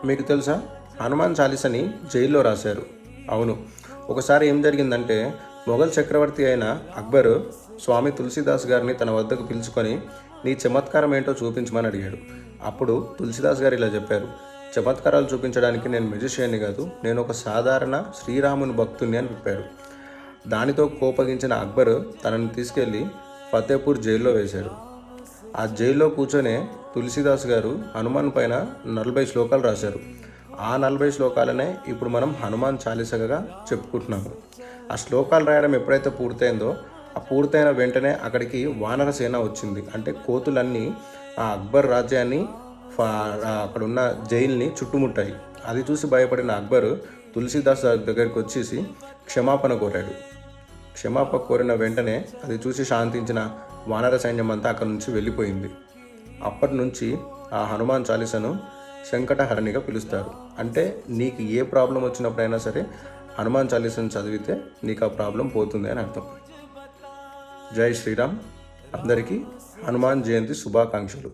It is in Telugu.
మీకు తెలుసా, హనుమాన్ చాలీసని జైల్లో రాశారు. అవును, ఒకసారి ఏం జరిగిందంటే, మొఘల్ చక్రవర్తి అయిన అక్బర్ స్వామి తులసిదాస్ గారిని తన వద్దకు పిలుచుకొని నీ చమత్కారం ఏంటో చూపించమని అడిగాడు. అప్పుడు తులసిదాస్ గారు ఇలా చెప్పారు: చమత్కారాలు చూపించడానికి నేను మెజిషియన్ని కాదు, నేను ఒక సాధారణ శ్రీరాముని భక్తుని అని చెప్పారు. దానితో కోపగించిన అక్బర్ తనని తీసుకెళ్లి ఫతేపూర్ జైల్లో వేశారు. ఆ జైల్లో కూర్చొనే తులసిదాస్ గారు హనుమాన్ పైన 40 శ్లోకాలు రాశారు. ఆ 40 శ్లోకాలనే ఇప్పుడు మనం హనుమాన్ చాలీసగా చెప్పుకుంటున్నాము. ఆ శ్లోకాలు రాయడం ఎప్పుడైతే పూర్తయిందో, ఆ పూర్తయిన వెంటనే అక్కడికి వానర సేన వచ్చింది. అంటే కోతులన్నీ ఆ అక్బర్ రాజ్యాన్ని, అక్కడున్న జైల్ని చుట్టుముట్టాయి. అది చూసి భయపడిన అక్బర్ తులసిదాస్ దగ్గరికి వచ్చేసి క్షమాపణ కోరాడు. క్షమాపణ కోరిన వెంటనే అది చూసి శాంతించిన వానర సైన్యం అంతా అక్కడి నుంచి వెళ్ళిపోయింది. అప్పటి నుంచి ఆ హనుమాన్ చాలీసను సంకటహరణిగా పిలుస్తారు. అంటే నీకు ఏ ప్రాబ్లం వచ్చినప్పుడైనా సరే హనుమాన్ చాలీసను చదివితే నీకు ఆ ప్రాబ్లం పోతుంది అని అర్థం. జై శ్రీరామ్. అందరికీ హనుమాన్ జయంతి శుభాకాంక్షలు.